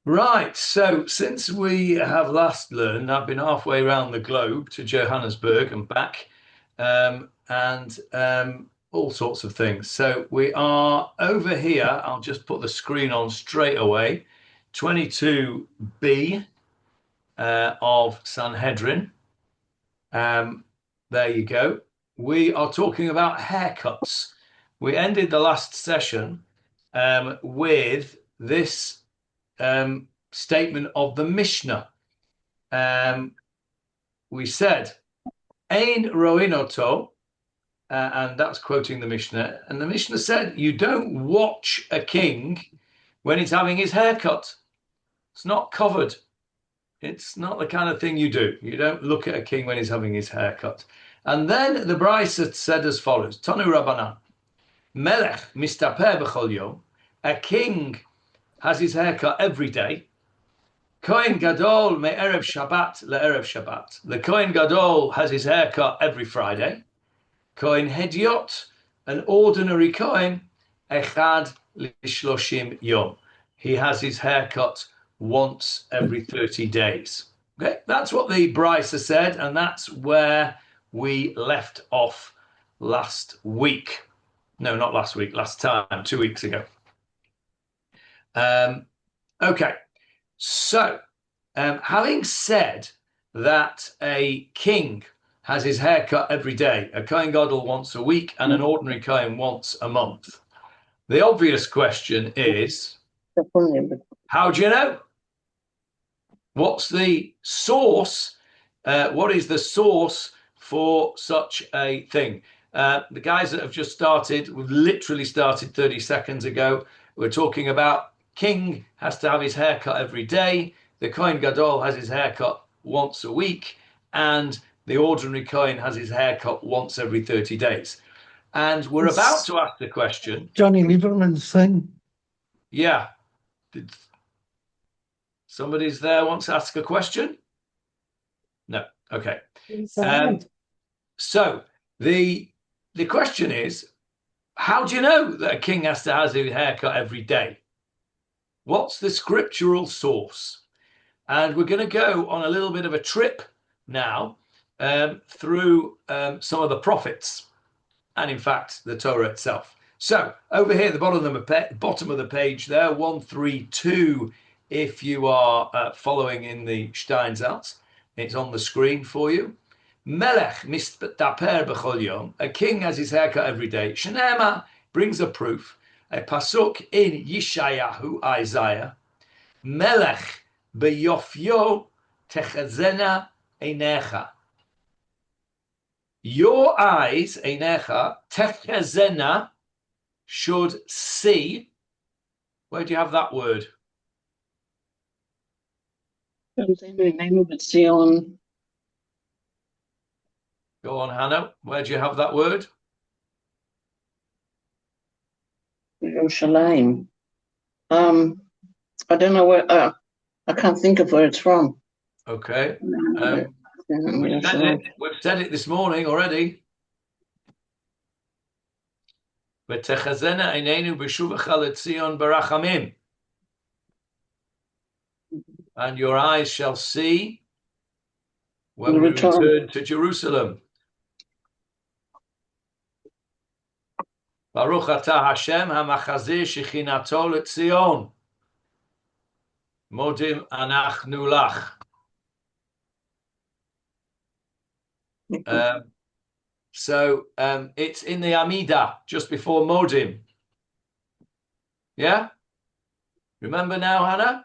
Right, so since we have last learned, I've been halfway around the globe to Johannesburg and back, and all sorts of things. So we are over here. I'll just put the screen on straight away. 22b of Sanhedrin. Um, there you go. We are talking about haircuts. We ended the last session with this statement of the Mishnah. We said, Ein roinoto, and that's quoting the Mishnah. And the Mishnah said, you don't watch a king when he's having his haircut. It's not covered. It's not the kind of thing you do. You don't look at a king when he's having his haircut. And then the Brisa said as follows, Tanu Rabbanan, Melech mistaper b'chol yom, a king has his haircut every day. Kohen Gadol me'erev Shabbat le'erev Shabbat. The Kohen Gadol has his haircut every Friday. Kohen Hediot, an ordinary Kohen, echad l'shloshim yom. He has his haircut once every 30 days. Okay, that's what the Brisa said, and that's where we left off last week. No, not last week, last time, 2 weeks ago. Okay, so having said that a king has his hair cut every day, a Kohen Gadol once a week, and an ordinary Kohen once a month, the obvious question is, how do you know? What's the source? What is the source for such a thing? The guys that have just started, we've literally started 30 seconds ago. We're talking about king has to have his hair cut every day. The Kohen Gadol has his hair cut once a week. And the ordinary Kohen has his hair cut once every 30 days. And we're about to ask the question. Johnny Lieberman's thing. Yeah. Did somebody's there wants to ask a question? No. Okay. So the question is, how do you know that a king has to have his haircut every day? What's the scriptural source? And we're going to go on a little bit of a trip now through some of the prophets and, in fact, the Torah itself. So over here, the bottom of the page there, 132, if you are following in the Steinsaltz, it's on the screen for you. Melech mistaper b'chol yom, a king has his haircut every day. Shnema brings a proof, a pasuk in Yeshayahu, Isaiah. Melech b'yofyo techazena einecha. Your eyes, einecha, techazena, should see. Where do you have that word? Go on, Hannah. Where do you have that word? Yerushalayim. I don't know where. I can't think of where it's from. Okay. We've said it this morning already. V'techazena einenu b'shuvacha leTzion barachamim. And your eyes shall see when we return to Jerusalem. Baruch atah Hashem hamachazeh shechinato leTzion. Modim anachnu lach. So it's in the Amidah, just before Modim. Yeah? Remember now, Hannah?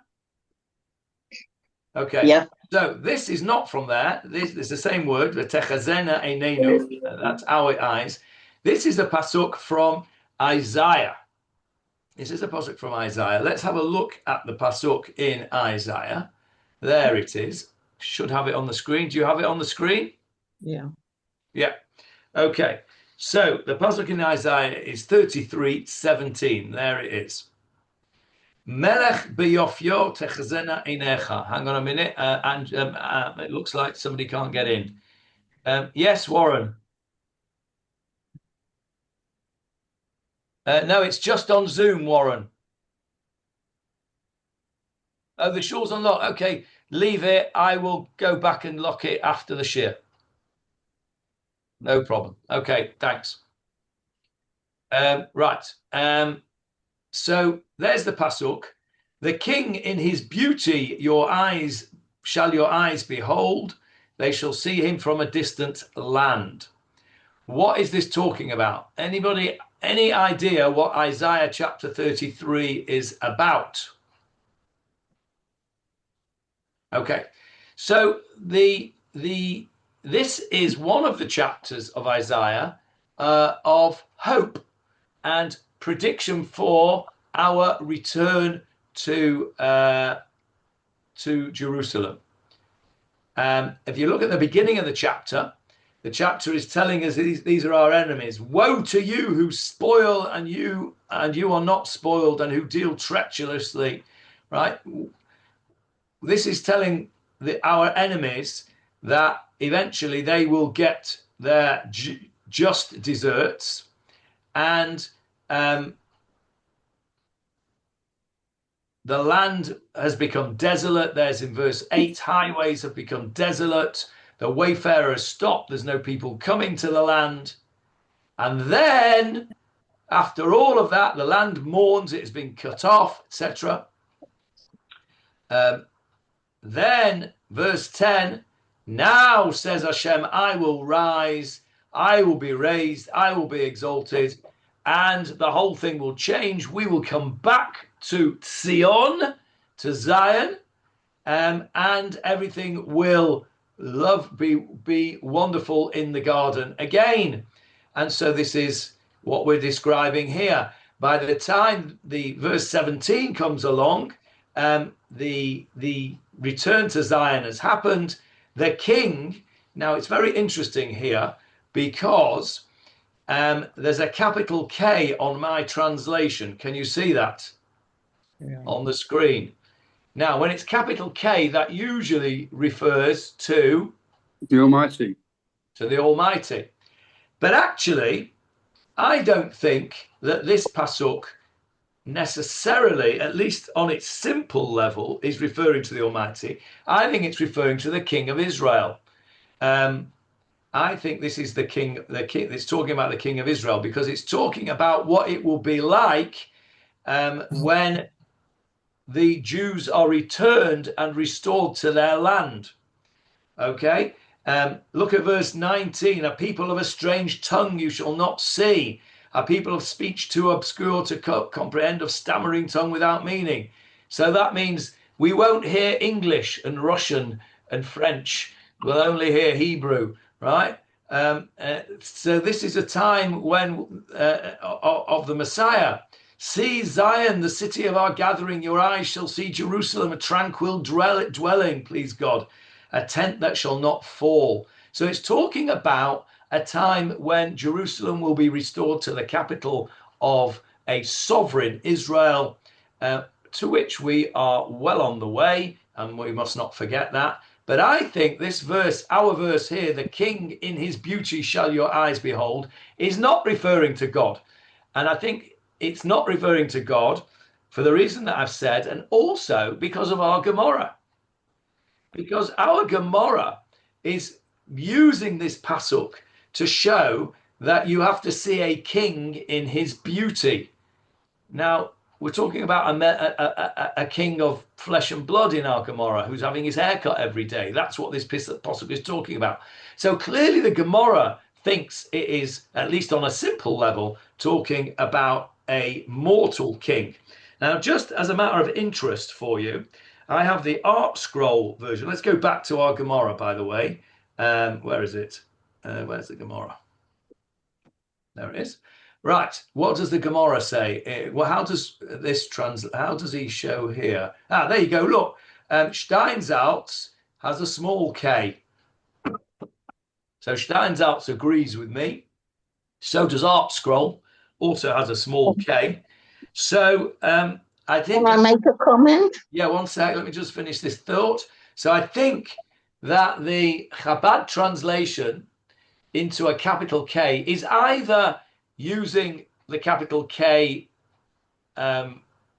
Okay. Yeah. So this is not from there. This is the same word, v'techazena einenu. That's our eyes. This is a pasuk from Isaiah. This is a pasuk from Isaiah. Let's have a look at the pasuk in Isaiah. There it is. Should have it on the screen. Do you have it on the screen? Yeah. Yeah. Okay. So the pasuk in Isaiah is 33:17. There it is. Melech b'yofyo techazena einecha. Hang on a minute. And it looks like somebody can't get in. Yes, Warren. No, it's just on Zoom, Warren. Oh, the shaw's unlocked. Okay, leave it. I will go back and lock it after the shear. No problem. Okay, thanks. Right. So there's the pasuk. The king in his beauty, your eyes behold. They shall see him from a distant land. What is this talking about? Anybody, any idea what Isaiah chapter 33 is about? Okay, so this is one of the chapters of Isaiah of hope and prediction for our return to Jerusalem. If you look at the beginning of the chapter is telling us these are our enemies. Woe to you who spoil, and you are not spoiled, and who deal treacherously. Right? This is telling our enemies that eventually they will get their just deserts, and the land has become desolate. There's in verse 8, highways have become desolate. The wayfarers stopped. There's no people coming to the land. And then, after all of that, the land mourns. It has been cut off, etc. Then, verse 10, now says Hashem, I will rise, I will be raised, I will be exalted, and the whole thing will change. We will come back to Zion, to Zion, and everything will be wonderful in the garden again. And so this is what we're describing here. By the time the verse 17 comes along, the return to Zion has happened. The king, now it's very interesting here because there's a capital K on my translation. Can you see that on the screen? Now, when it's capital K, that usually refers to the Almighty. To the Almighty. But actually, I don't think that this pasuk necessarily, at least on its simple level, is referring to the Almighty. I think it's referring to the King of Israel. I think this is the king. It's talking about the King of Israel because it's talking about what it will be like when the Jews are returned and restored to their land. Okay, look at verse 19. A people of a strange tongue you shall not see. A people of speech too obscure to comprehend, of stammering tongue without meaning. So that means we won't hear English and Russian and French. We'll only hear Hebrew, right? So this is a time when of the Messiah. See Zion, the city of our gathering. Your eyes shall see Jerusalem, a tranquil dwelling, please God, a tent that shall not fall. So it's talking about a time when Jerusalem will be restored to the capital of a sovereign Israel, to which we are well on the way, and we must not forget that. But I think this verse, our verse here, the king in his beauty shall your eyes behold, is not referring to God. And I think it's not referring to God for the reason that I've said, and also because of our Gemarah. Because our Gemarah is using this pasuk to show that you have to see a king in his beauty. Now, we're talking about a king of flesh and blood in our Gemarah who's having his hair cut every day. That's what this pasuk is talking about. So clearly the Gemarah thinks it is, at least on a simple level, talking about a mortal king. Now, just as a matter of interest for you, I have the Art Scroll version. Let's go back to our Gemarah, by the way. Where is it? Where's the Gemarah? There it is. Right. What does the Gemarah say? Well, how does this how does he show here? There you go. Look, Steinsaltz has a small k. So Steinsaltz agrees with me. So does Art Scroll, also has a small k. So I think. Can I make a comment? Yeah, one sec. Let me just finish this thought. So I think that the Chabad translation into a capital K is either using the capital K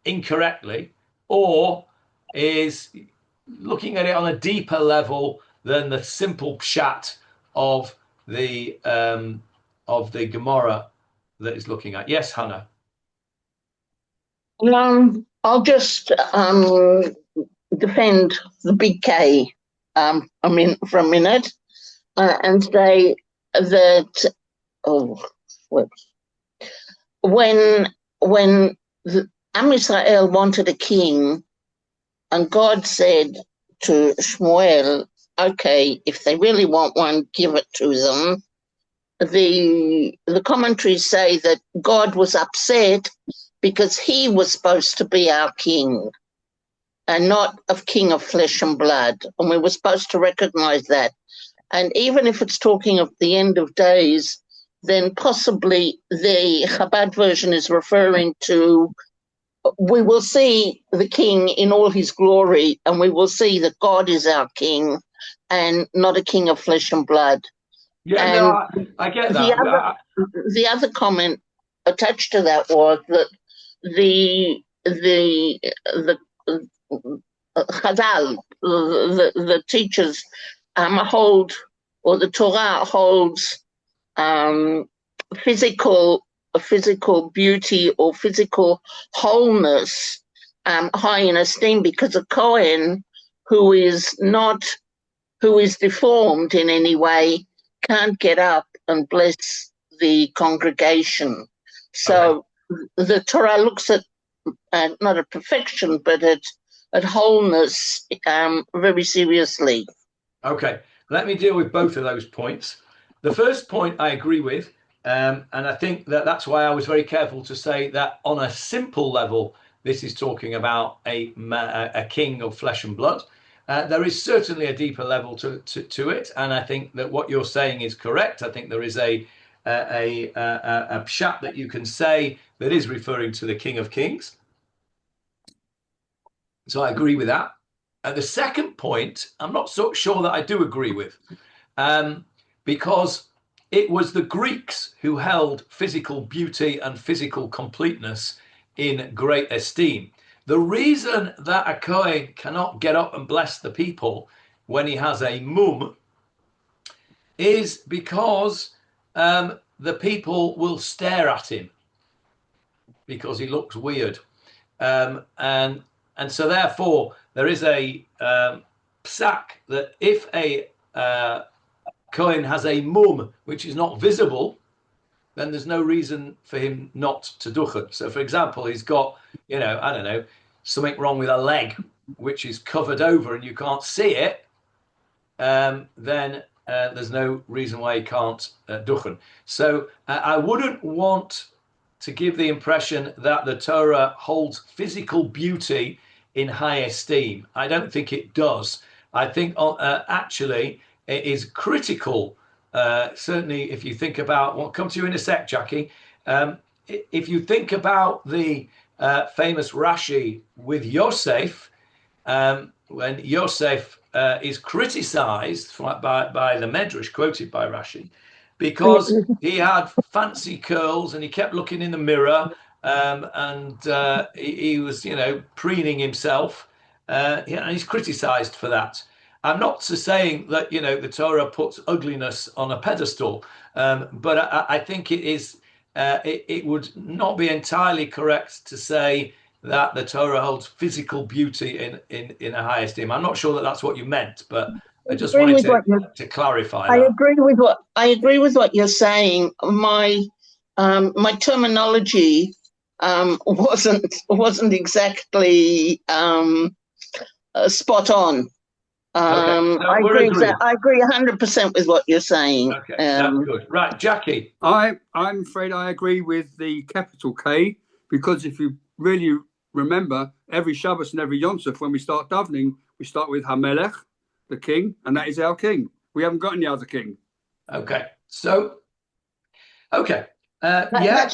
incorrectly, or is looking at it on a deeper level than the simple pshat of the Gemarah that is looking at. Yes, Hannah. I'll just defend the big K for a minute and say that when the Am Israel wanted a king, and God said to Shmuel, "Okay, if they really want one, give it to them." The commentaries say that God was upset because he was supposed to be our king and not a king of flesh and blood. And we were supposed to recognize that. And even if it's talking of the end of days, then possibly the Chabad version is referring to, we will see the king in all his glory, and we will see that God is our king and not a king of flesh and blood. Yeah, and no, I get that. The other comment attached to that was that the Chazal, the teachers hold, or the Torah holds physical beauty or physical wholeness high in esteem, because a Kohen who is deformed in any way can't get up and bless the congregation. So the Torah looks at not at perfection, but at wholeness very seriously. Okay, let me deal with both of those points. The first point I agree with, and I think that's why I was very careful to say that on a simple level, this is talking about a king of flesh and blood. There is certainly a deeper level to it, and I think that what you're saying is correct. I think there is a pshat that you can say that is referring to the King of Kings. So I agree with that. The second point, I'm not so sure that I do agree with, because it was the Greeks who held physical beauty and physical completeness in great esteem. The reason that a Kohen cannot get up and bless the people when he has a mum is because the people will stare at him because he looks weird. And so therefore there is a psak that if a Kohen has a mum which is not visible, then there's no reason for him not to duchen. So for example, he's got, I don't know, something wrong with a leg which is covered over and you can't see it, then there's no reason why he can't duchen. So I wouldn't want to give the impression that the Torah holds physical beauty in high esteem. I don't think it does. I think actually it is critical. Certainly, if you think about, we'll come to you in a sec, Jackie. If you think about the famous Rashi with Yosef, when Yosef is criticized by the Medrash, quoted by Rashi, because he had fancy curls and he kept looking in the mirror, and he was, preening himself, and he's criticized for that. I'm not saying that, the Torah puts ugliness on a pedestal, but I think it is. It would not be entirely correct to say that the Torah holds physical beauty in a high esteem. I'm not sure that that's what you meant, but I just wanted to clarify that. I agree with what you're saying. My terminology wasn't exactly spot on. I agree 100% with what you're saying. Okay, that's good. Right, Jackie. I'm afraid I agree with the capital K, because if you really remember, every Shabbos and every Yom Tov, when we start davening, we start with Hamelech, the king, and that is our king. We haven't got any other king. Okay, so, okay. Can I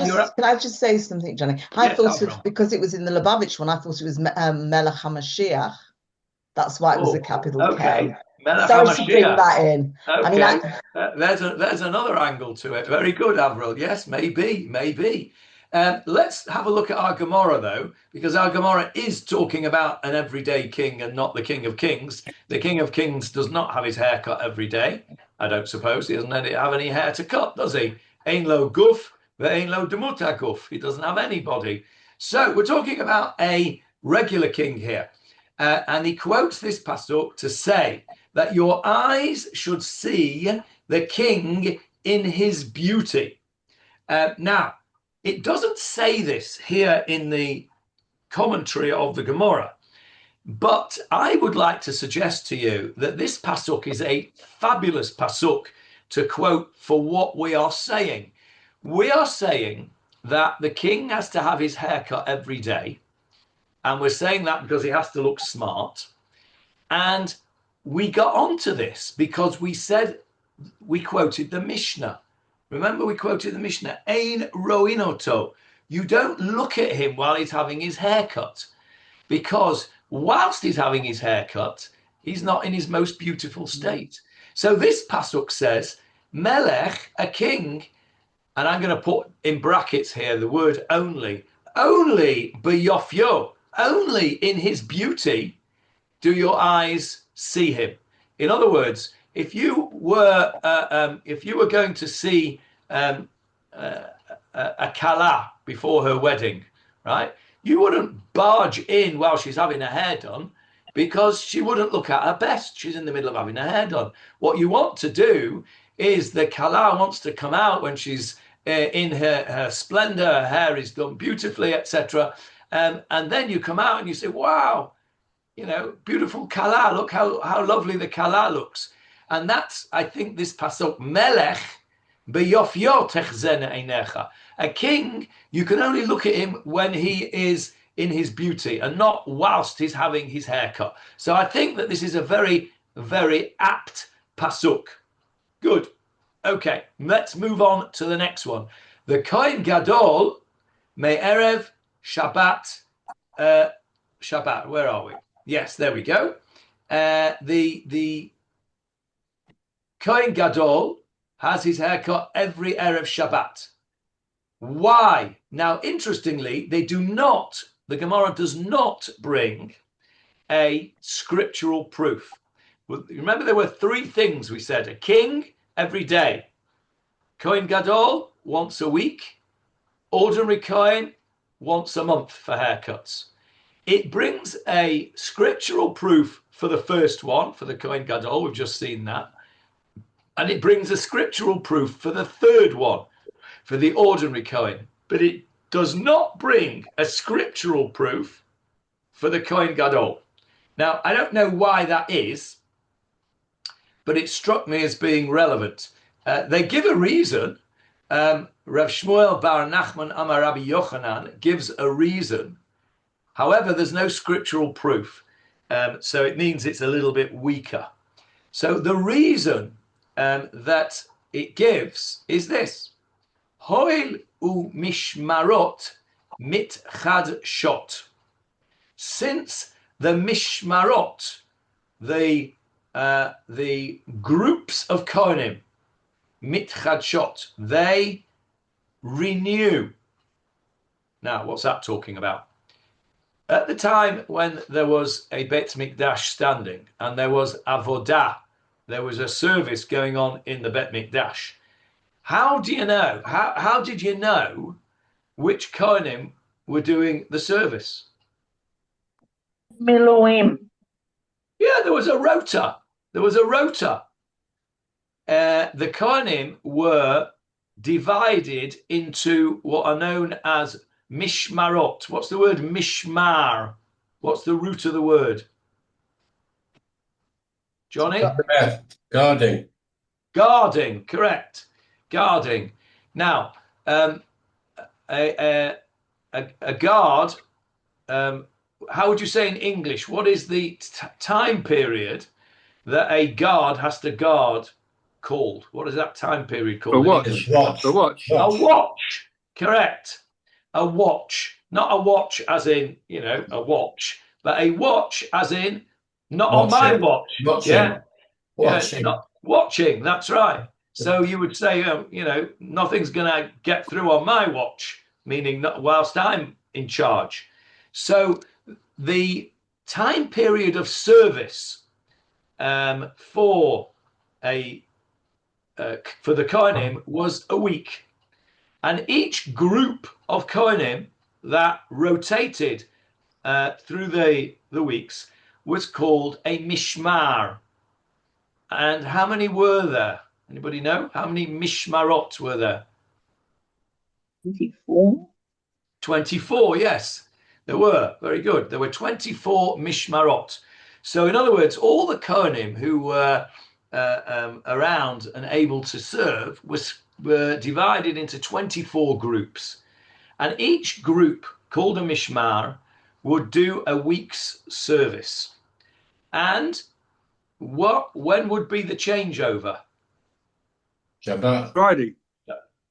just say something, Johnny? I thought because it was in the Lubavitch one, I thought it was Melech HaMashiach. That's why it was a capital K. Sorry to bring that in. Okay. I mean, there's another angle to it. Very good, Avril. Yes, maybe. Let's have a look at our Gemarah, though, because our Gemarah is talking about an everyday king and not the King of Kings. The King of Kings does not have his hair cut every day. I don't suppose he doesn't have any hair to cut, does he? Ein lo guf, ve'ein lo demuta guf. He doesn't have anybody. So we're talking about a regular king here. And he quotes this pasuk to say that your eyes should see the king in his beauty. Now, it doesn't say this here in the commentary of the Gemarah, but I would like to suggest to you that this pasuk is a fabulous pasuk to quote for what we are saying. We are saying that the king has to have his haircut every day, and we're saying that because he has to look smart. And we got onto this because we quoted the Mishnah. Remember, we quoted the Mishnah, Ein roinoto. You don't look at him while he's having his haircut, because whilst he's having his haircut, he's not in his most beautiful state. So this pasuk says, Melech, a king, and I'm going to put in brackets here the word only b'yofyo, only in his beauty do your eyes see him. In other words, if you were going to see a kala before her wedding, right? You wouldn't barge in while she's having her hair done, because she wouldn't look at her best. She's in the middle of having her hair done. What you want to do is the kala wants to come out when she's in her splendor, her hair is done beautifully, etc. And then you come out and you say, wow, beautiful kala, look how lovely the kala looks. And that's, I think, this pasuk, Melech b'yofyo techzene einecha. A king, you can only look at him when he is in his beauty and not whilst he's having his haircut. So I think that this is a very, very apt pasuk. Good. Okay, let's move on to the next one. The Kohen Gadol me'erev Shabbat. Shabbat, where are we? Yes, there we go. The Kohen Gadol has his haircut every Erev Shabbat. Why? Now, interestingly, the Gemarah does not bring a scriptural proof. Remember, there were three things we said: a king every day, Kohen Gadol once a week, ordinary Kohen once a month for haircuts. It brings a scriptural proof for the first one, for the Kohen Gadol, we've just seen that. And it brings a scriptural proof for the third one, for the ordinary Kohen. But it does not bring a scriptural proof for the Kohen Gadol. Now, I don't know why that is, but it struck me as being relevant. They give a reason. Rav Shmuel bar Nachman Amar Rabbi Yochanan gives a reason. However, there's no scriptural proof, so it means it's a little bit weaker. So the reason that it gives is this: Hoil u mishmarot mitchad shot. Since the mishmarot, the groups of Kohanim, mitchad shot, they renew. Now, what's that talking about? At the time when there was a Bet Mikdash standing and there was avodah, there was a service going on in the Bet Mikdash. How do you know? How did you know which Kohanim were doing the service? Miluim. Yeah, there was a rota. There was a rota. The Kohanim were divided into what are known as mishmarot. What's the word mishmar? What's the root of the word? Johnny? Guarding. Guarding, correct. Guarding. Now, a guard, how would you say in English? What is the time period that a guard has to guard called? What is that time period called? A watch. A watch. A watch, correct. A watch. Not a watch as in, a watch, but a watch as in not watching. On my watch. Watching. Yeah. Watching. Yeah, not watching, that's right. So you would say, nothing's going to get through on my watch. meaning not whilst I'm in charge. So the time period of service for the Kohanim was a week, and each group of Kohanim that rotated through the weeks was called a mishmar. And how many were there? Anybody know? How many mishmarot were there? 24. 24, yes. There were. Very good. There were 24 mishmarot. So in other words, all the Kohanim who were around and able to serve were divided into 24 groups. And each group, called a mishmar, would do a week's service. And when would be the changeover? Shabbat. Friday.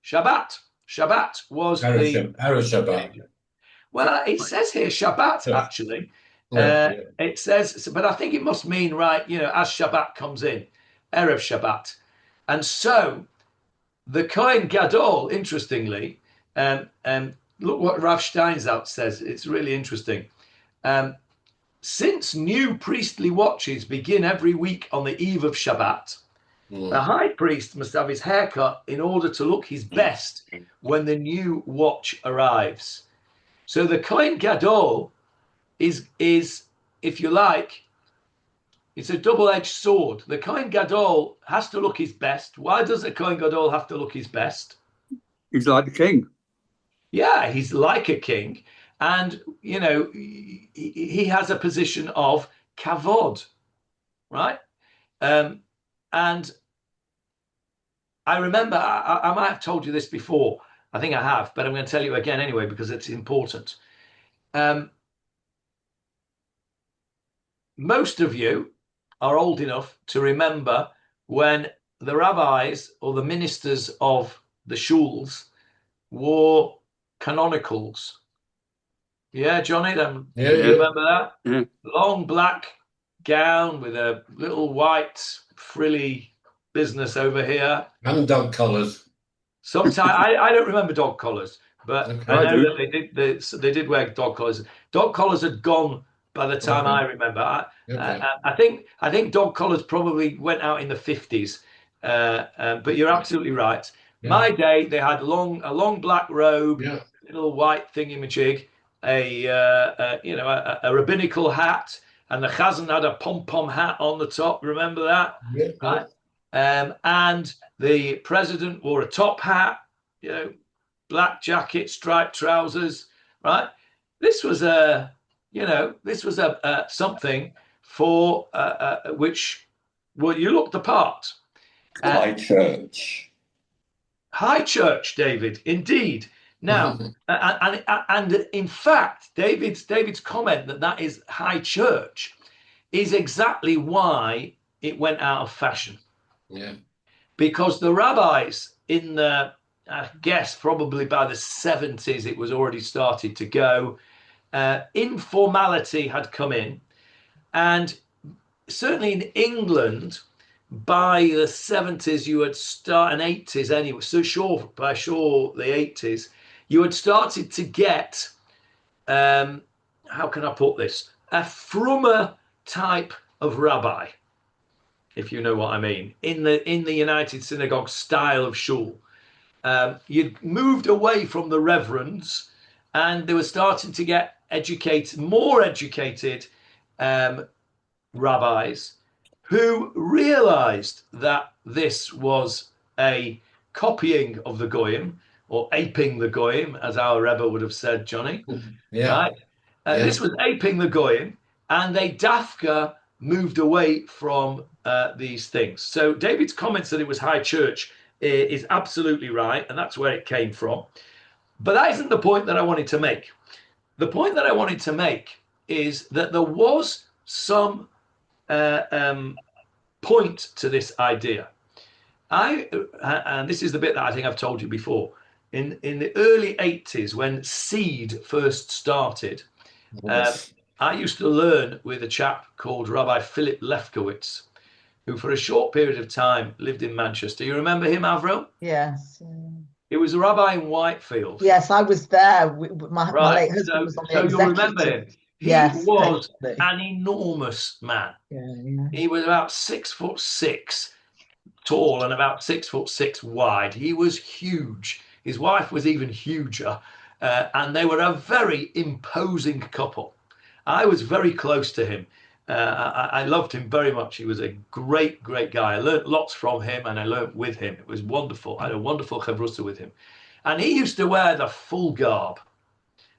Shabbat. Shabbat was Erev Shabbat. Well, it says here Shabbat, actually. It says, but I think it must mean, right, as Shabbat comes in, Erev Shabbat. And so the Kohen Gadol, interestingly, look what Rav Steinsaltz says. It's really interesting. Since new priestly watches begin every week on the eve of Shabbat, the high priest must have his hair cut in order to look his best when the new watch arrives. So the Kohen Gadol is, if you like, it's a double-edged sword. The Kohen Gadol has to look his best. Why does the Kohen Gadol have to look his best? He's like the king. Yeah, he's like a king. And, he has a position of kavod, right? And I remember, I might have told you this before. I think I have, but I'm going to tell you again anyway, because it's important. Most of you are old enough to remember when the rabbis or the ministers of the shuls wore canonicals. Yeah, Johnny, you remember that? Yeah. Long black gown with a little white frilly business over here. And dog collars. Sometimes I don't remember dog collars, but Okay. I know that they did wear dog collars. Dog collars had gone by the time I remember. I think dog collars probably went out in the 50s. But you're absolutely right. Yeah. My day, they had a long black robe, little white thingy-majig, a rabbinical hat, and the chazan had a pom-pom hat on the top. Remember that? Yeah. Right? And the president wore a top hat, black jacket, striped trousers, right? This was something for which, well, you looked the part. High church. High church, David, indeed. Now, and in fact, David's comment that is high church is exactly why it went out of fashion. Yeah. Because the rabbis in the, I guess probably by the 70s, it was already started to go. Informality had come in, and certainly in England, by the 70s, you had and 80s anyway. So by the 80s, you had started to get, how can I put this, a frummer type of rabbi, if you know what I mean, in the United Synagogue style of shul. You'd moved away from the reverends, and they were starting to get more educated rabbis who realized that this was a copying of the Goyim, or aping the Goyim, as our Rebbe would have said, Johnny. Yeah. Right? This was aping the Goyim, and they dafka moved away from these things. So David's comments that it was high church is absolutely right, and that's where it came from. But that isn't the point that I wanted to make. The point that I wanted to make is that there was some point to this idea. And this is the bit that I think I've told you before. In the early 80s, when Seed first started, I used to learn with a chap called Rabbi Philip Lefkowitz, who for a short period of time lived in Manchester. You remember him, Avril? Yes. He was a rabbi in Whitefield. Yes, I was there. My late husband was on the executive. So you'll remember him. He was an enormous man. Yeah. He was about 6'6" tall and about 6'6" wide. He was huge. His wife was even huger, and they were a very imposing couple. I was very close to him. I loved him very much. He was a great, great guy. I learned lots from him, and I learned with him. It was wonderful. I had a wonderful chavrusa with him. And he used to wear the full garb,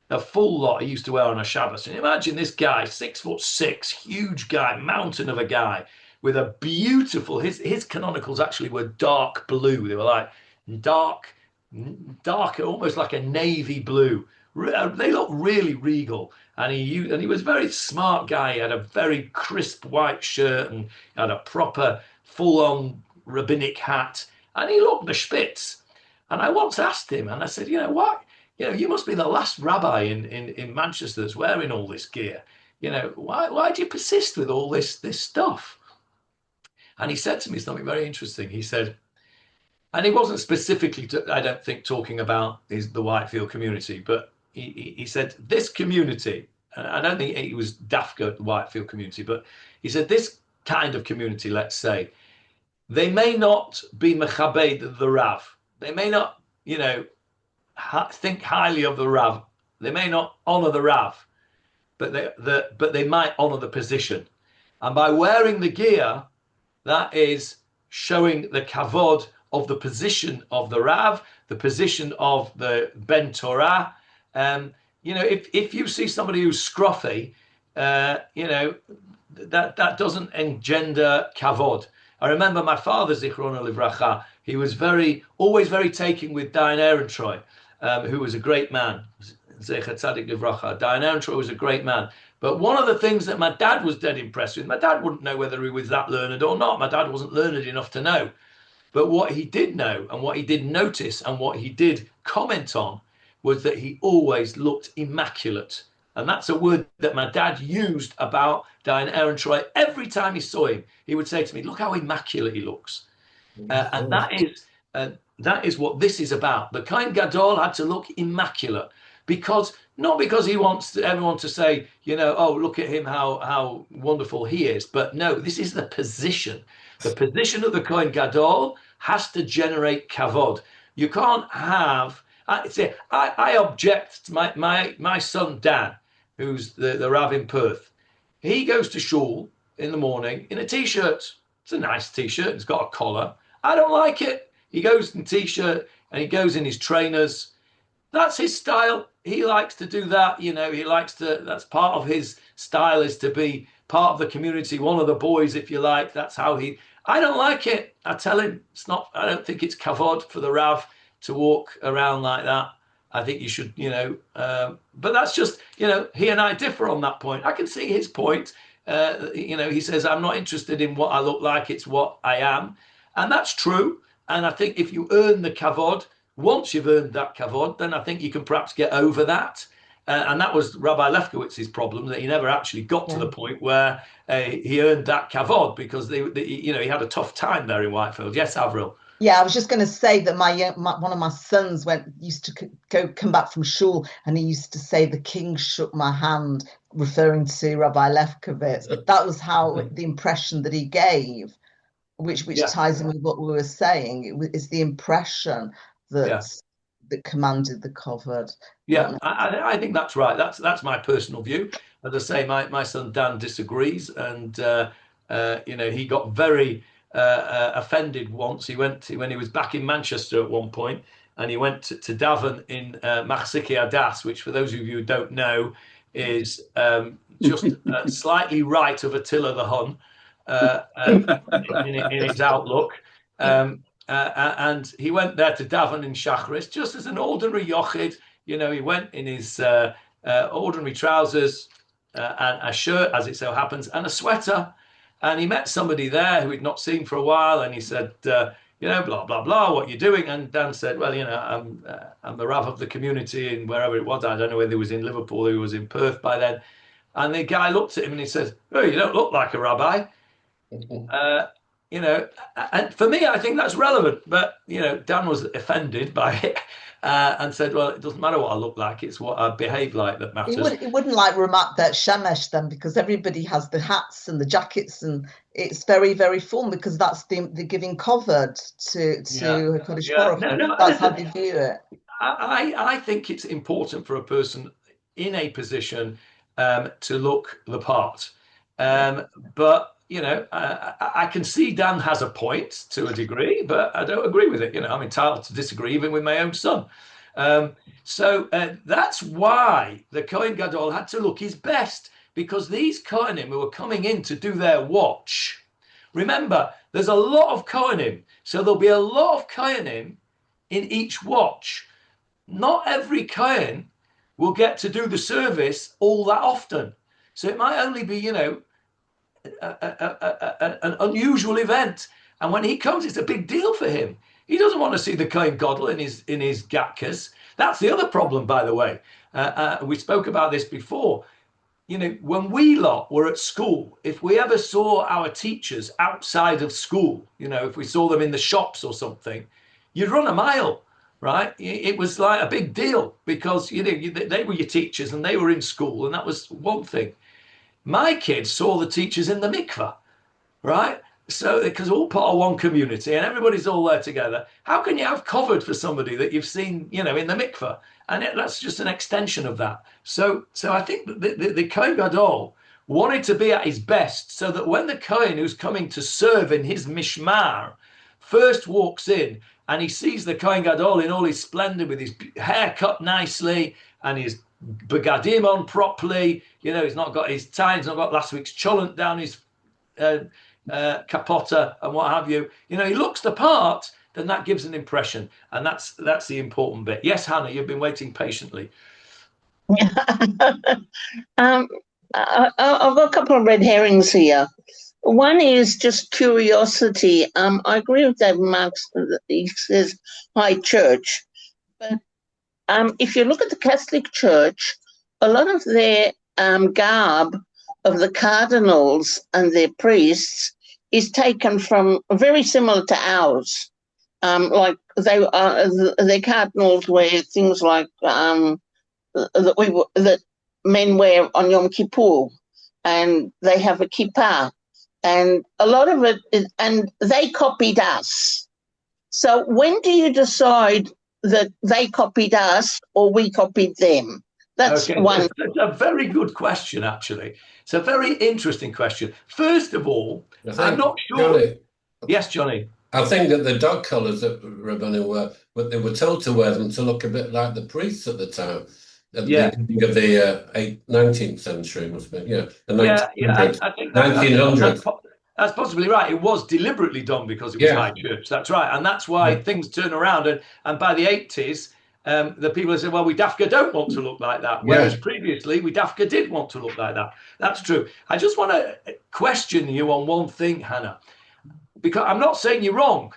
the full lot he used to wear on a Shabbos. And imagine this guy, 6'6", huge guy, mountain of a guy, with a beautiful, his canonicals actually were dark blue. They were like dark, almost like a navy blue. They looked really regal. And he was a very smart guy. He had a very crisp white shirt and had a proper full-on rabbinic hat. And he looked the spitz. And I once asked him, and I said, what? You must be the last rabbi in Manchester that's wearing all this gear. Why do you persist with all this stuff? And he said to me something very interesting. He said, and he wasn't specifically, I don't think, talking about the Whitefield community, but he said, this community, I don't think he was Dafka, the Whitefield community, but he said, this kind of community, let's say, they may not be mechabed the Rav. They may not, think highly of the Rav. They may not honor the Rav, but they might honor the position. And by wearing the gear, that is showing the kavod of the position of the Rav, the position of the Ben Torah. If you see somebody who's scruffy, that doesn't engender kavod. I remember my father, Zichrona Livracha, he was always very taking with Dayan Ehrentreu, who was a great man. Zecher Tzadik Livracha. Dayan Ehrentreu was a great man. But one of the things that my dad was dead impressed with, my dad wouldn't know whether he was that learned or not. My dad wasn't learned enough to know. But what he did know and what he did notice and what he did comment on was that he always looked immaculate. And that's a word that my dad used about Dayan Ehrentreu. Every time he saw him, he would say to me, look how immaculate he looks. And that is what this is about. The Kohen Gadol had to look immaculate, not because he wants everyone to say, oh, look at him, how wonderful he is. But no, this is the position. The position of the Kohen Gadol has to generate kavod. You can't have. I object to my son Dan, who's the Rav in Perth. He goes to shul in the morning in a t-shirt. It's a nice t-shirt. It's got a collar. I don't like it. He goes in t-shirt and he goes in his trainers. That's his style. He likes to do that. He likes to, that's part of his style, is to be part of the community, one of the boys, if you like. That's how I don't like it. I tell him I don't think it's kavod for the Rav to walk around like that. I think you should, but that's just, he and I differ on that point. I can see his point. He says, I'm not interested in what I look like. It's what I am. And that's true. And I think if you earn the kavod, once you've earned that kavod, then I think you can perhaps get over that. And that was Rabbi Lefkowitz's problem, that he never actually got to the point where he earned that kavod, because he had a tough time there in Whitefield. Yes, Avril. Yeah, I was just going to say that one of my sons used to come back from shul, and he used to say, "The king shook my hand," referring to Rabbi Lefkowitz. That was how the impression that he gave, which ties in with what we were saying. It's the impression that commanded the kavod. Yeah, I think that's right. That's my personal view. As I say, my son Dan disagrees, and he got very offended once. When he was back in Manchester at one point, and he went to daven in Machzikei Adas, which, for those of you who don't know, is just slightly right of Attila the Hun in his outlook. And he went there to daven in Shachris, just as an ordinary yochid. He went in his ordinary trousers and a shirt, as it so happens, and a sweater. And he met somebody there who he'd not seen for a while, and he said, blah, blah, blah, what are you doing? And Dan said, well, I'm the Rav of the community, and wherever it was, I don't know whether he was in Liverpool or he was in Perth by then. And the guy looked at him and he said, oh, you don't look like a rabbi. you know, and for me, I think that's relevant. But, you know, Dan was offended by it and said, well, it doesn't matter what I look like. It's what I behave like that matters. It wouldn't like Ramat that Shemesh then, because everybody has the hats and the jackets, and it's very, very fun, because that's the giving covered to Hakadosh Baruch Hu. No, that's how they view it. I think it's important for a person in a position to look the part. But, you know, I can see Dan has a point to a degree, but I don't agree with it. You know, I'm entitled to disagree even with my own son. So that's why the Kohen Gadol had to look his best, because these Kohanim who were coming in to do their watch, remember, there's a lot of Kohanim, so there'll be a lot of Kohanim in each watch. Not every Kohen will get to do the service all that often. So it might only be, you know, an unusual event. And when he comes, it's a big deal for him. He doesn't want to see the Kohen Gadol in his gatkas. That's the other problem, by the way. We spoke about this before. You know, when we lot were at school, if we ever saw our teachers outside of school, you know, if we saw them in the shops or something, you'd run a mile, right? It was like a big deal, because, you know, they were your teachers and they were in school, and that was one thing. My kids saw the teachers in the mikveh, right? So, because all part of one community and everybody's all there together, how can you have covered for somebody that you've seen, you know, in the mikveh? And that's just an extension of that. So I think the Kohen Gadol wanted to be at his best, so that when the Kohen who's coming to serve in his mishmar first walks in and he sees the Kohen Gadol in all his splendor, with his hair cut nicely and his begadim on properly, you know, he's not got his tie, he's not got last week's cholent down his kapota and what have you, you know, he looks the part, then that gives an impression, and that's the important bit. Yes, Hannah, you've been waiting patiently. I've got a couple of red herrings here. One is just curiosity. I agree with David Marks. He says high church, but if you look at the Catholic Church, a lot of their garb of the cardinals and their priests is taken from very similar to ours. Like their cardinals wear things like that men wear on Yom Kippur, and they have a kippah, and a lot of it is, and they copied us. So when do you decide that they copied us or we copied them? That's okay. One. That's a very good question, actually. It's a very interesting question. First of all, I'm not sure. Johnny, yes, Johnny. I think that the dog collars that Rabbanu were, but they were told to wear them to look a bit like the priests at the time. Yeah. Of the 19th century, must be. Yeah. The 1900s. I think 1900. That's possibly right. It was deliberately done because it was high church. That's right. And that's why things turn around. And by the 80s, the people have said, well, we Dafka don't want to look like that. Whereas previously, we Dafka did want to look like that. That's true. I just want to question you on one thing, Hannah, because I'm not saying you're wrong.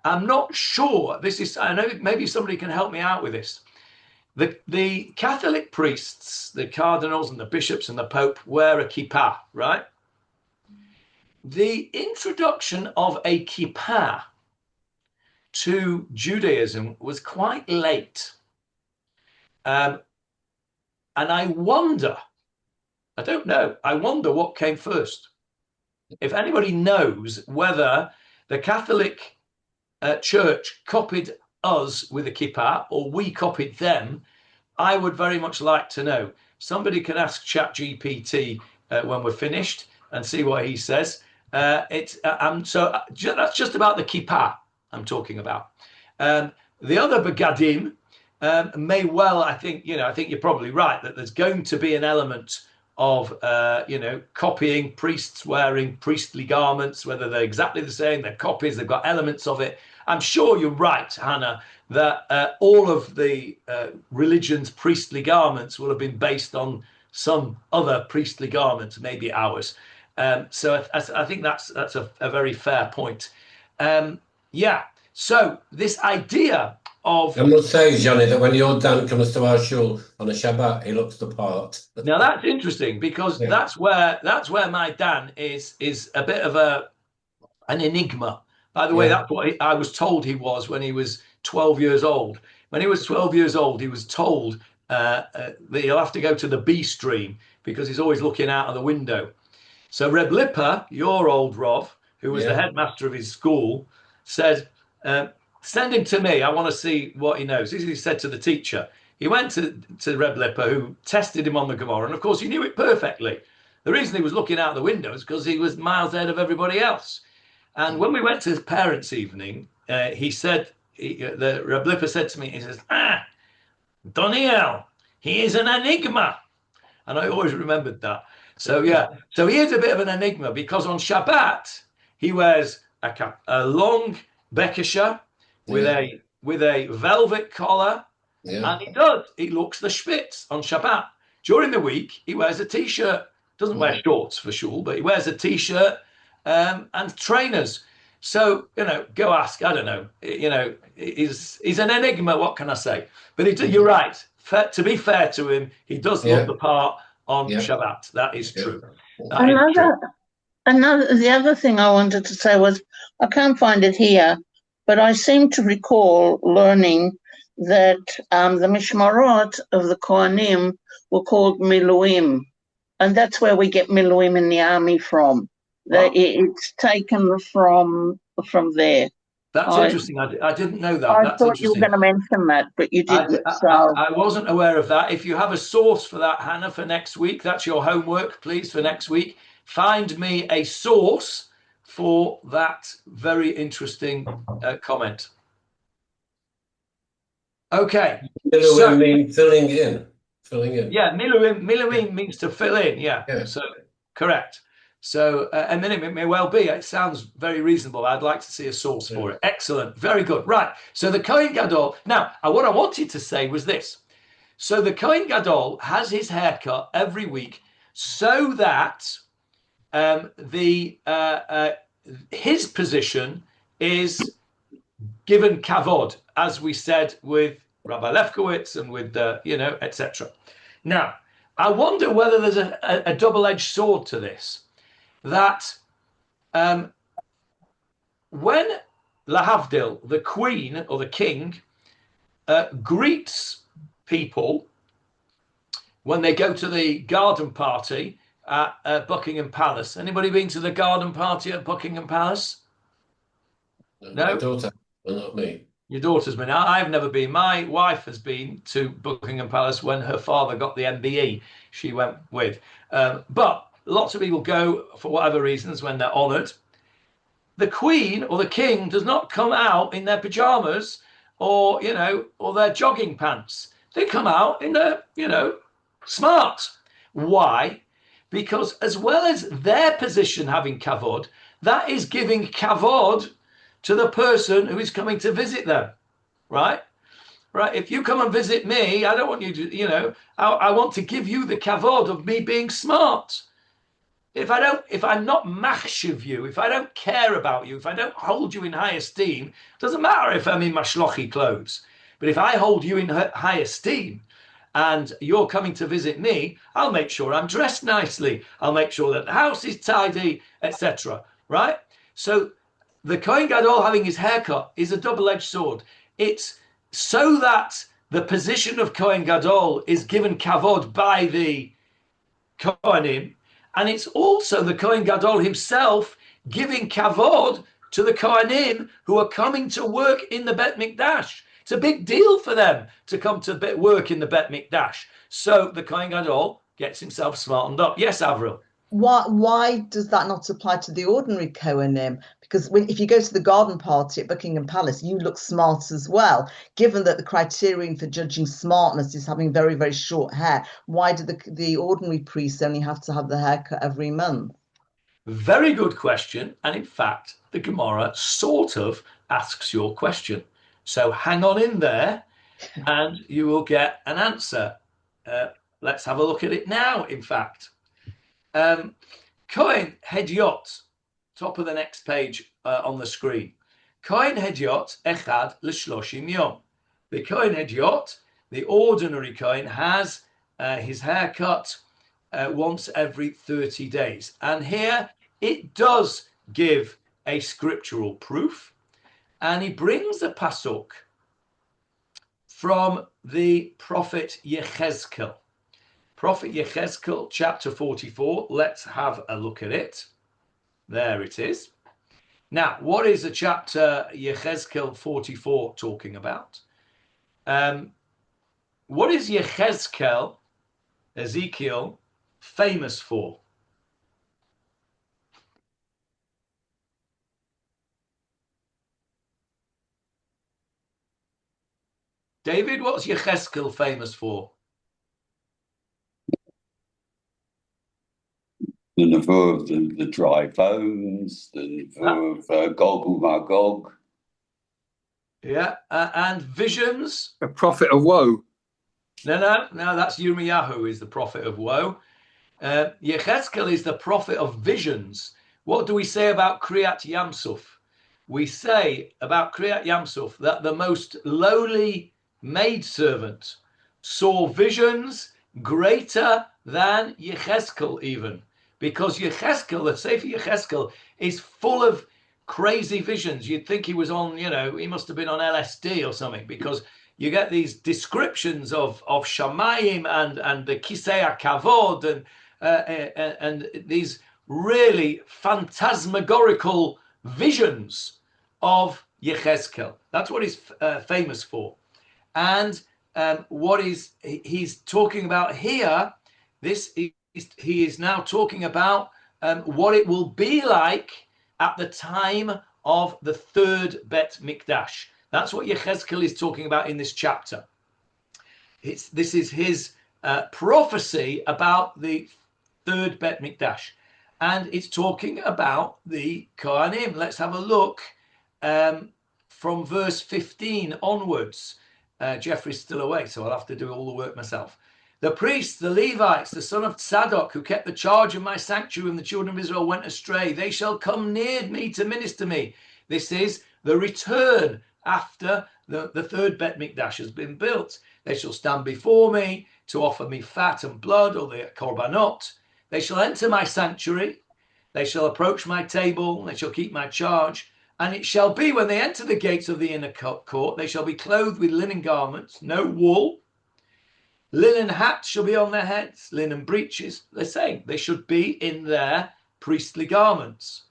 I'm not sure. I know maybe somebody can help me out with this. The Catholic priests, the cardinals and the bishops and the Pope wear a kippah, right? The introduction of a kippah to Judaism was quite late. And I wonder what came first. If anybody knows whether the Catholic Church copied us with a kippah or we copied them, I would very much like to know. Somebody can ask ChatGPT when we're finished and see what he says. So that's just about the kippah I'm talking about. The other begadim may well, I think you're probably right that there's going to be an element of copying, priests wearing priestly garments, whether they're exactly the same, they're copies, they've got elements of it. I'm sure you're right, Hannah, that all of the religion's priestly garments will have been based on some other priestly garments, maybe ours. So I think that's a very fair point. So this idea of... I must say, Johnny, that when your Dan comes to our shul on a Shabbat, he looks the part. Now that's interesting, because that's where my Dan is a bit of an enigma. By the way, that's what I was told he was when he was 12 years old. When he was 12 years old, he was told that he'll have to go to the B stream because he's always looking out of the window. So Reb Lipa, your old Rov, who was the headmaster of his school, said, send him to me. I want to see what he knows. This is what he said to the teacher. He went to Reb Lipa, who tested him on the Gemarah, and of course he knew it perfectly. The reason he was looking out the window is because he was miles ahead of everybody else. And when we went to his parents' evening, he said, the Reb Lipa said to me, he says, Doniel, he is an enigma. And I always remembered that. So so he is a bit of an enigma because on Shabbat he wears a long bekisha with a velvet collar, and he looks the spitz on Shabbat. During the week he wears a t-shirt, doesn't wear shorts for shul, but he wears a t-shirt and trainers. So go ask. I don't know. He's an enigma. What can I say? But you're right. To be fair to him, he does look the part on Shabbat. That is true. The other thing I wanted to say was, I can't find it here, but I seem to recall learning that the mishmarot of the Kohanim were called miluim, and that's where we get miluim in the army from. Wow. It's taken from there. That's interesting. I didn't know that. I thought you were going to mention that, but you didn't. I wasn't aware of that. If you have a source for that, Hannah, for next week, that's your homework, please, for next week. Find me a source for that very interesting comment. Okay. Miluim means filling in. Filling in. Yeah, miluim means to fill in. Yeah. So correct. So, and then it may well be. It sounds very reasonable. I'd like to see a source for it. Excellent. Very good. Right. So the Kohen Gadol. Now, what I wanted to say was this. So the Kohen Gadol has his haircut every week so that his position is given kavod, as we said with Rabbi Lefkowitz and with, etc. Now, I wonder whether there's a double-edged sword to this. That when Lahavdil, the queen or the king, greets people when they go to the garden party at Buckingham Palace. Anybody been to the garden party at Buckingham Palace? No? My daughter, but not me. Your daughter's been. I've never been. My wife has been to Buckingham Palace when her father got the MBE. She went with. But lots of people go for whatever reasons when they're honoured. The Queen or the King does not come out in their pajamas or their jogging pants. They come out in their, smart. Why? Because as well as their position having kavod, that is giving kavod to the person who is coming to visit them, right? Right. If you come and visit me, I don't want you to, I want to give you the kavod of me being smart. If I'm not machshiv you, if I don't care about you, if I don't hold you in high esteem, it doesn't matter if I'm in my shlochi clothes. But if I hold you in high esteem and you're coming to visit me, I'll make sure I'm dressed nicely. I'll make sure that the house is tidy, etc. Right? So the Kohen Gadol having his haircut is a double-edged sword. It's so that the position of Kohen Gadol is given kavod by the Kohanim, and it's also the Kohen Gadol himself giving kavod to the Kohanim who are coming to work in the Bet Mikdash. It's a big deal for them to come to work in the Bet Mikdash. So the Kohen Gadol gets himself smartened up. Yes, Avril. Why does that not apply to the ordinary Kohanim? Because if you go to the garden party at Buckingham Palace, you look smart as well. Given that the criterion for judging smartness is having very, very short hair, why do the ordinary priests only have to have the haircut every month? Very good question. And in fact, the Gemarah sort of asks your question. So hang on in there and you will get an answer. Let's have a look at it now, in fact. Kohen Hedyot, top of the next page on the screen. Kohen Hedyot echad l'shloshim yom. The Kohen Hedyot, the ordinary Kohen, has his haircut once every 30 days. And here it does give a scriptural proof, and he brings a pasuk from the prophet Yechezkel. Prophet Yechezkel, chapter 44. Let's have a look at it. There it is. Now, what is the chapter Yechezkel 44 talking about? What is Ezekiel, famous for? David, what's Yechezkel famous for? The nevuah of the dry bones, the nevuah of Gog and Magog. Yeah, and visions. A prophet of woe. No, that's Yirmiyahu is the prophet of woe. Yechezkel is the prophet of visions. What do we say about Kriyat Yamsuf? We say about Kriyat Yamsuf that the most lowly maidservant saw visions greater than Yechezkel even. Because Yechezkel, the Sefer Yechezkel, is full of crazy visions. You'd think he was on, he must have been on LSD or something, because you get these descriptions of Shamayim and the Kisei Kavod and these really phantasmagorical visions of Yechezkel. That's what he's famous for. And what he's talking about here, he is now talking about what it will be like at the time of the third Bet Mikdash. That's what Yechezkel is talking about in this chapter. This is his prophecy about the third Bet Mikdash. And it's talking about the Kohanim. Let's have a look from verse 15 onwards. Jeffrey's still away, so I'll have to do all the work myself. The priests, the Levites, the son of Tzadok, who kept the charge of my sanctuary when the children of Israel went astray, they shall come near me to minister me. This is the return after the third Bet Mikdash has been built. They shall stand before me to offer me fat and blood, or the korbanot. They shall enter my sanctuary. They shall approach my table. They shall keep my charge. And it shall be when they enter the gates of the inner court, they shall be clothed with linen garments, no wool. Linen hats shall be on their heads, linen breeches. They're saying they should be in their priestly garments.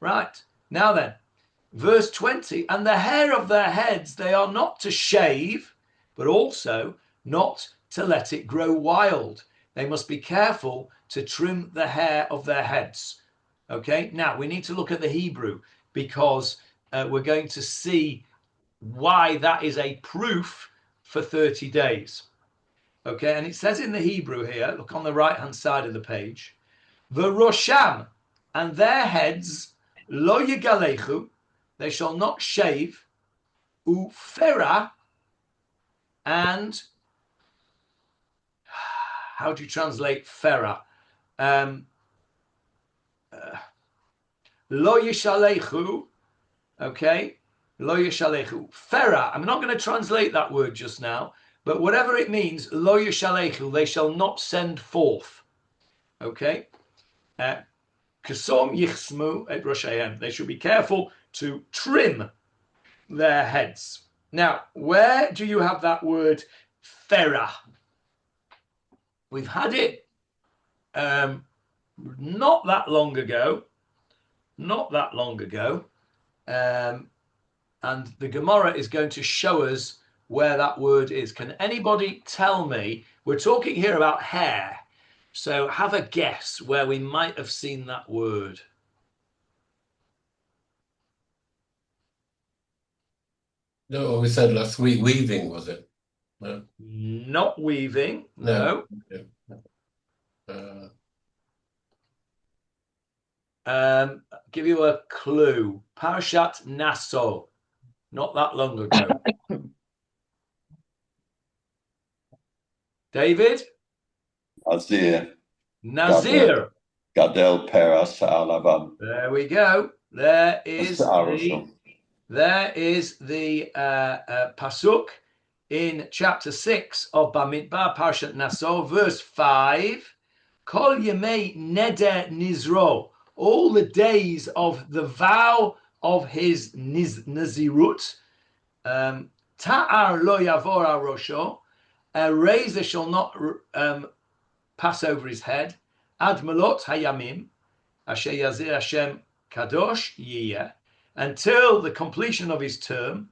Right. Now then, verse 20, and the hair of their heads they are not to shave, but also not to let it grow wild. They must be careful to trim the hair of their heads. Okay, now we need to look at the Hebrew, because we're going to see why that is a proof for 30 days. Okay, and it says in the Hebrew here, look on the right-hand side of the page, V'rosham, and their heads, lo yigalechu, they shall not shave, ufera, and how do you translate fera? Lo yishalechu, okay, lo yishalechu. Fera, I'm not going to translate that word just now, but whatever it means, lo yishalechu, they shall not send forth. Okay? Kasom yichsmu et roshayim, they should be careful to trim their heads. Now, where do you have that word fera? We've had it not that long ago, and the Gemarah is going to show us where that word is. Can anybody tell me? We're talking here about hair, so have a guess where we might have seen that word. No, we said last week weaving, was it? No. Not weaving, no. Give you a clue. Parashat Naso, not that long ago. David? Nazir. Gadel peras alavam. There we go. There is the pasuk in chapter 6 of Bamidbar, Parashat Naso, verse 5. Kol yemei neder nizro. All the days of the vow of his nazirut. Ta'ar lo yavor al rosho. A razor shall not pass over his head. Ad malot hayamim. Asher yazir Hashem kadosh yiyeh. Until the completion of his term.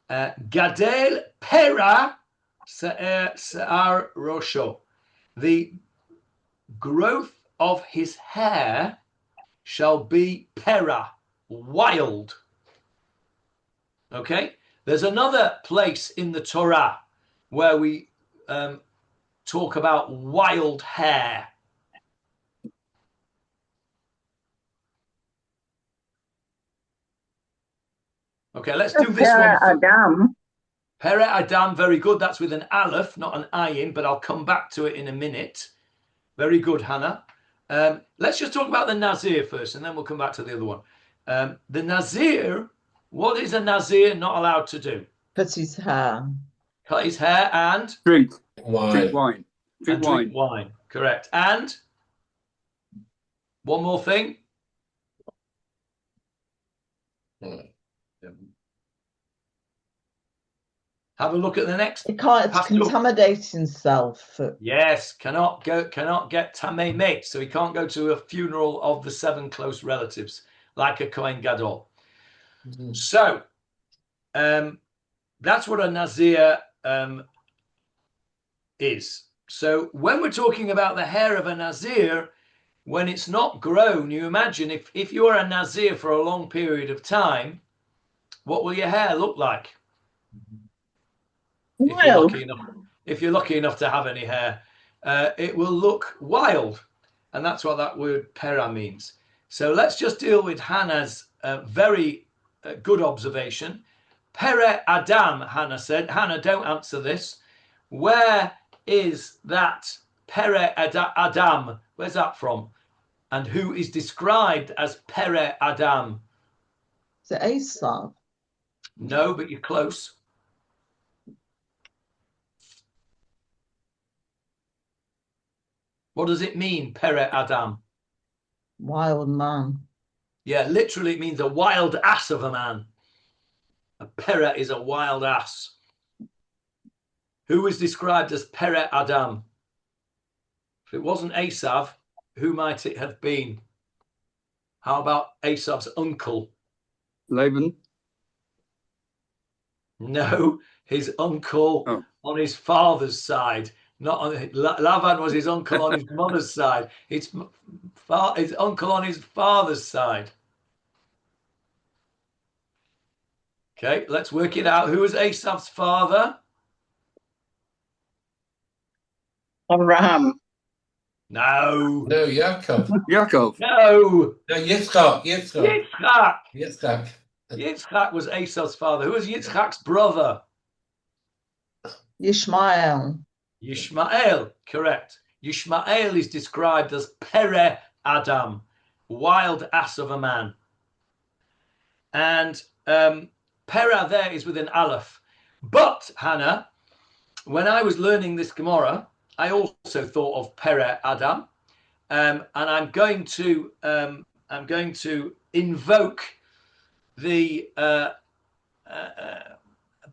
Gadel pera se'ar rosho. The growth of his hair shall be pera, wild. Okay? There's another place in the Torah where we talk about wild hair. Okay, let's do this one. Adam. Pere Adam, very good. That's with an aleph, not an ayin, but I'll come back to it in a minute. Very good, Hannah. Let's just talk about the Nazir first, and then we'll come back to the other one. The Nazir, what is a Nazir not allowed to do? Cut his hair. Cut his hair and? Drink Wine. wine. Drink wine. Correct. And? One more thing. Have a look at the next. He can't contaminate himself. Yes, cannot get tamei mate, so he can't go to a funeral of the 7 close relatives like a Kohen Gadol. Mm-hmm. So that's what a Nazir is. So when we're talking about the hair of a Nazir, when it's not grown, you imagine if you're a Nazir for a long period of time, what will your hair look like? If you're lucky enough to have any hair, it will look wild, and that's what that word pera means. So let's just deal with Hannah's very good observation. Pere Adam, Hannah said. Hannah, don't answer this. Where is that Pere Adam? Where's that from? And who is described as Pere Adam? Is it Esau? No, but you're close. What does it mean, Pere Adam? Wild man. Yeah, literally it means a wild ass of a man. A Pere is a wild ass. Who is described as Pere Adam? If it wasn't Esav, who might it have been? How about Esav's uncle? Laban? No, his uncle on his father's side. Not on Lavan was his uncle on his mother's side. His uncle on his father's side. Okay, let's work it out. Who was Esav's father? Abraham. No. No, Yaakov. Yaakov. No. No, Yitzchak. Yitzchak was Esav's father. Who was Yitzchak's brother? Yishmael. Yishmael, correct. Yishmael is described as Pere Adam, wild ass of a man. And Pera there is with an aleph. But, Hannah, when I was learning this Gemarah, I also thought of Pere Adam. And I'm going to invoke the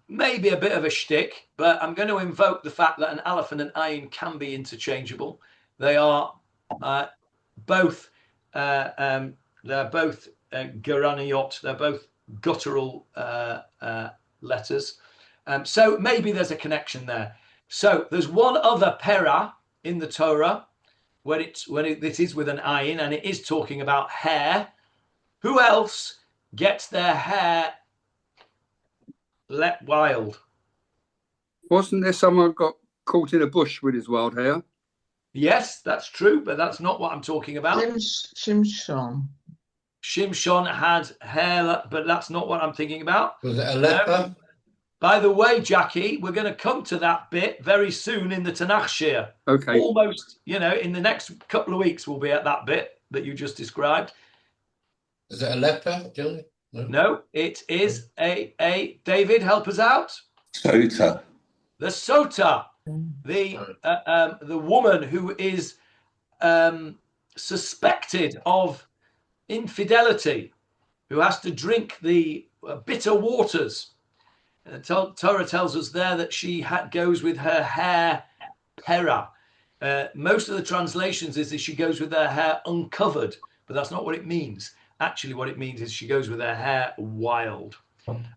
maybe a bit of a shtick, but I'm going to invoke the fact that an aleph and an ayin can be interchangeable. They are both geraniyot. They're both guttural letters. So maybe there's a connection there. So there's one other pera in the Torah when it is with an ayin, and it is talking about hair. Who else gets their hair let wild? Wasn't there someone got caught in a bush with his wild hair? Yes, that's true, but that's not what I'm talking about. Shimshon. Shimshon had hair, but that's not what I'm thinking about. Was it a leper? By the way, Jackie, we're going to come to that bit very soon in the Tanakh Shir. Okay. Almost, in the next couple of weeks, we'll be at that bit that you just described. Is it a leper, Johnny? No, it is a David, help us out. Sota. The Sota, the woman who is suspected of infidelity. who has to drink the bitter waters. Torah tells us there that she goes with her hair pera. Most of the translations is that she goes with her hair uncovered, but that's not what it means. Actually, what it means is she goes with her hair wild.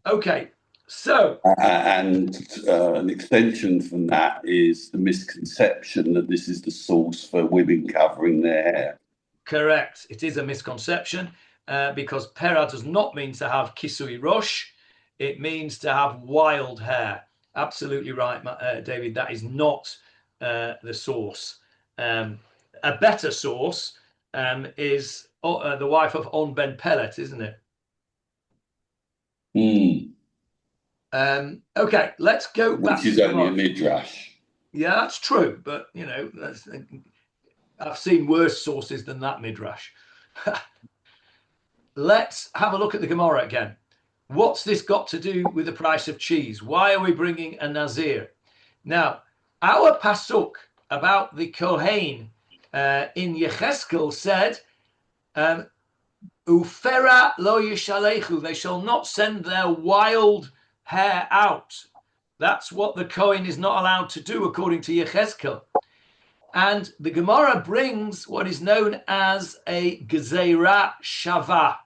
Okay, so... And an extension from that is the misconception that this is the source for women covering their hair. Correct. It is a misconception because pera does not mean to have kisui rosh. It means to have wild hair. Absolutely right, David. That is not the source. A better source is the wife of On Ben Pellet, isn't it? Okay, let's go back. Which is only a midrash. Yeah, that's true. But, you know, I've seen worse sources than that midrash. Let's have a look at the Gemarah again. What's this got to do with the price of cheese? Why are we bringing a Nazir? Now, our pasuk about the Kohen in Yecheskel said, Ufera lo yishalechu, they shall not send their wild hair out. That's what the Kohen is not allowed to do according to Yecheskel. And the Gemarah brings what is known as a Gezerah Shavah.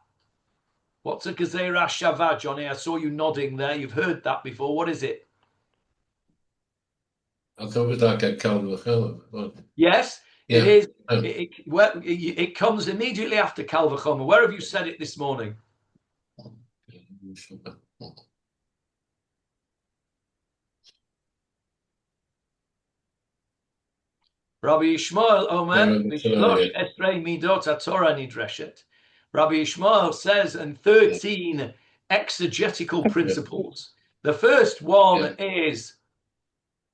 What's a Gezerah Shavah, Johnny? I saw you nodding there. You've heard that before. What is it? I thought it was like a Kal. Yes, yeah. It is. It comes immediately after Kal V'chomer. Where have you said it this morning? Rabbi Yishmael Omer, V'shlosh esrei midot haTorah nidreshet. Rabbi Yishmael says, and 13 exegetical principles. The first one is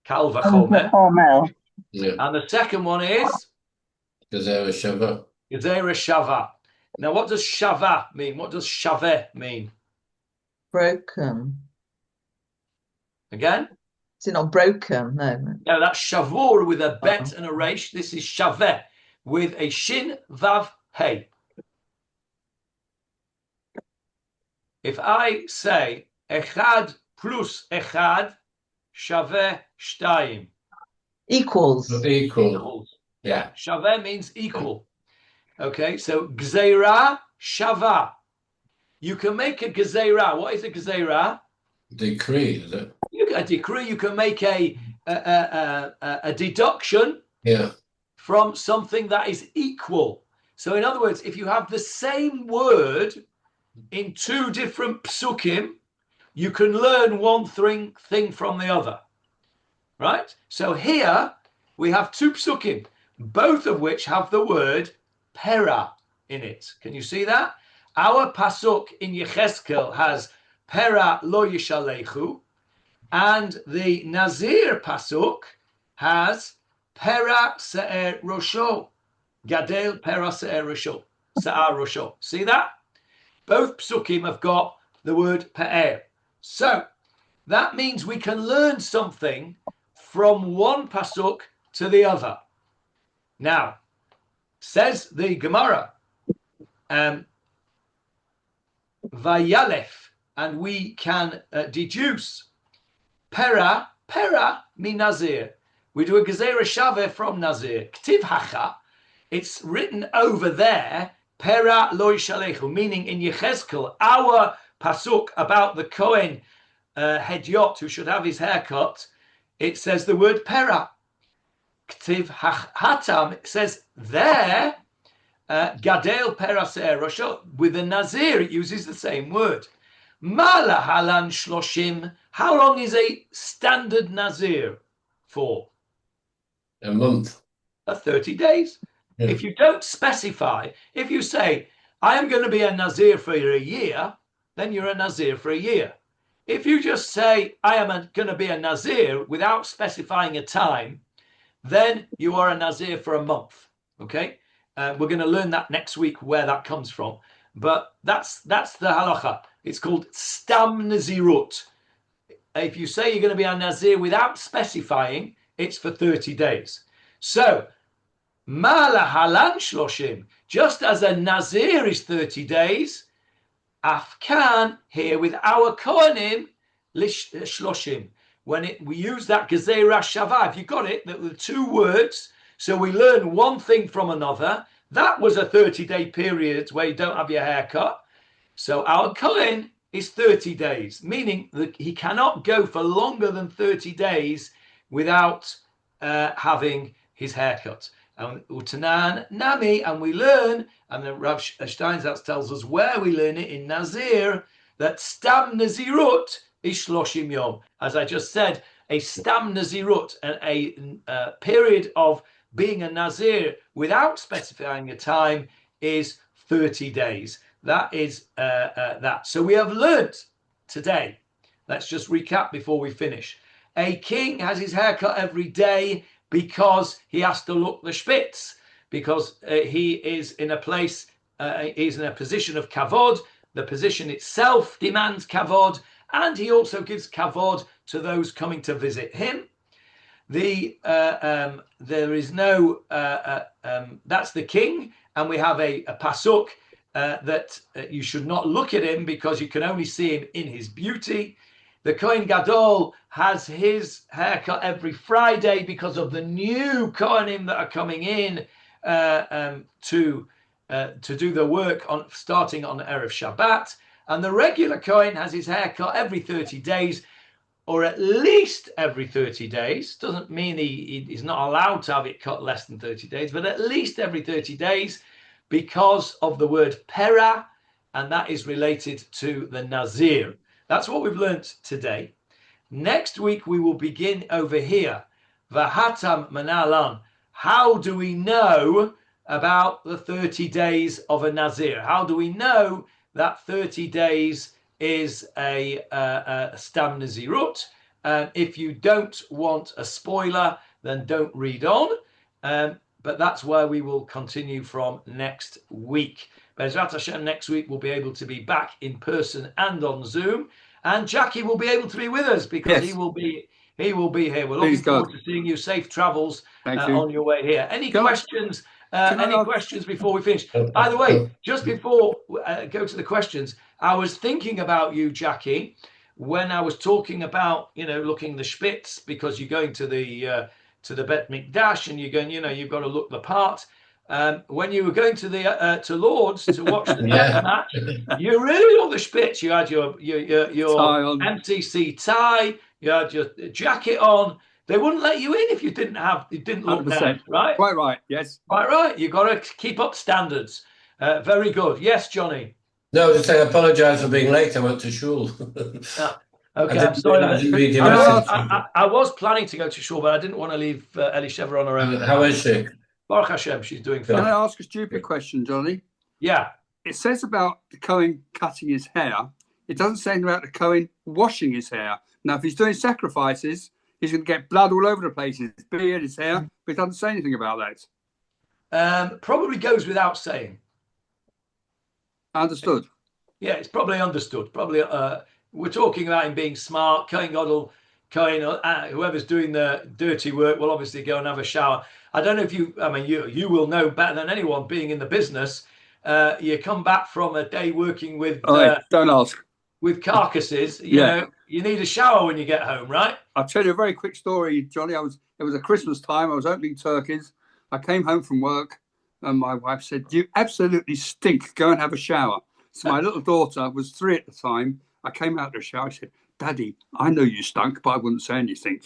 Kal V'chomer. Yeah. And the second one is Gezerah Shavah. Gezerah Shavah. Now, what does Shavah mean? What does Shaveh mean? Broken. Again? Is it not broken? No. No, that's Shavur with a bet and a resh. This is Shaveh with a shin, vav, hey. If I say Echad plus Echad Shaveh Shtayim. Equals. Equals. Yeah. Shaveh means equal. Okay, so Gzeirah Shavah. You can make a Gezerah. What is a Gezerah? Decree, is it? A decree. You can make a deduction from something that is equal. So in other words, if you have the same word in two different psukim, you can learn one thing from the other. Right? So here we have two psukim, both of which have the word pera in it. Can you see that? Our pasuk in Yecheskel has pera lo yishalechu, and the Nazir pasuk has pera se'er rosho, gadel pera se'er rosho, se'ar rosho. See that? Both psukim have got the word pe'er. So that means we can learn something from one pasuk to the other. Now, says the Gemarah, Vayalef, and we can deduce pera mi Nazir. We do a Gezerah Shaveh from Nazir. Ktiv hacha, it's written over there, pera lo yishalechu, meaning in Yecheskel, our pasuk about the Kohen Hedyot who should have his hair cut, it says the word pera. Ktiv hatam, it says there, gadel pera se'er rosho. With the Nazir, it uses the same word. Mala halan shloshim. How long is a standard Nazir for? A month. 30 days. Yeah. If you don't specify, if you say, I am going to be a Nazir for a year, then you're a Nazir for a year. If you just say, I am going to be a Nazir without specifying a time, then you are a Nazir for a month. Okay? We're going to learn that next week where that comes from. But that's the halacha. It's called Stam Nazirut. If you say you're going to be a Nazir without specifying, it's for 30 days. So, Mala Halan Shloshim, just as a Nazir is 30 days, Afkan here with our Kohanim Shloshim. When we use that Gezerah Shavah, if you got it, that were two words. So we learn one thing from another. That was a 30-day period where you don't have your hair cut. So our Kohen is 30 days, meaning that he cannot go for longer than 30 days without having his haircut. And Utanan Nami, and we learn, and then Rav Steinsaltz tells us where we learn it in Nazir, that Stam Nazirut is Shloshim Yom. As I just said, a Stam Nazirut, a period of being a Nazir without specifying a time, is 30 days. That is that. So we have learnt today, let's just recap before we finish. A king has his haircut every day because he has to look the spitz, because he is in a place, he's in a position of kavod. The position itself demands kavod, and he also gives kavod to those coming to visit him. There is no, that's the king, and we have a pasuk that you should not look at him because you can only see him in his beauty. The Kohen Gadol has his haircut every Friday because of the new Kohanim that are coming in to do the work starting on Erev Shabbat. And the regular Kohen has his haircut every 30 days, or at least every 30 days. Doesn't mean he's not allowed to have it cut less than 30 days, but at least every 30 days because of the word pera, and that is related to the Nazir. That's what we've learnt today. Next week, we will begin over here. Vahatam Manalan. How do we know about the 30 days of a Nazir? How do we know that 30 days is a Stam Nazirut? If you don't want a spoiler, then don't read on. But that's where we will continue from next week. Bezrat Hashem, next week we'll be able to be back in person and on Zoom, and Jackie will be able to be with us because he will be here. We're looking forward to seeing you. Safe travels on your way here. Any questions? Any questions before we finish? By the way, just before go to the questions, I was thinking about you, Jackie, when I was talking about looking the spitz, because you're going to the Bet Mikdash and you're going, you've got to look the part. When you were going to the to Lord's to watch the match, you really looked the spitz. You had your MCC tie, you had your jacket on. They wouldn't let you in if you didn't look nice, right? Quite right, yes. Quite right. You've got to keep up standards. Very good. Yes, Johnny. No, just I apologise for being late. I went to shul. Okay, I'm sorry. I was planning to go to shul, but I didn't want to leave Elisheva on her own. How is she? Baruch Hashem, she's doing fine. Can I ask a stupid question, Johnny? Yeah. It says about the Kohen cutting his hair. It doesn't say anything about the Kohen washing his hair. Now, if he's doing sacrifices, he's going to get blood all over the place, his beard, his hair, but it doesn't say anything about that. Probably goes without saying. Understood. Yeah, it's probably understood. Probably, we're talking about him being smart. Kohen Gadol, Kohen, whoever's doing the dirty work will obviously go and have a shower. I don't know if you will know better than anyone being in the business. You come back from a day working with don't ask with carcasses. You know, you need a shower when you get home, right? I'll tell you a very quick story, Johnny. It was a Christmas time. I was opening turkeys. I came home from work, and my wife said, "You absolutely stink. Go and have a shower." So my little daughter was 3 at the time. I came out of the shower. I said, "Daddy, I know you stunk, but I wouldn't say anything."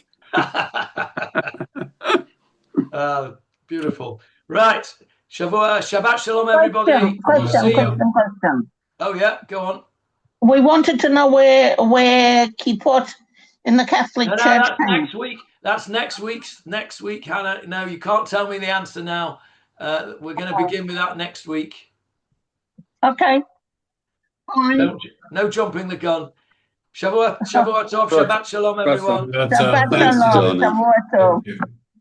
Beautiful. Right. Shabbat Shalom, everybody. Question. Oh, yeah. Go on. We wanted to know where Kippot in the Catholic Church. That's next week. That's next week, Hannah. No, you can't tell me the answer now. We're going to begin with that next week. Okay. No jumping the gun. Shabbat Tov, Shabbat Shalom, everyone. Shabbat Shalom.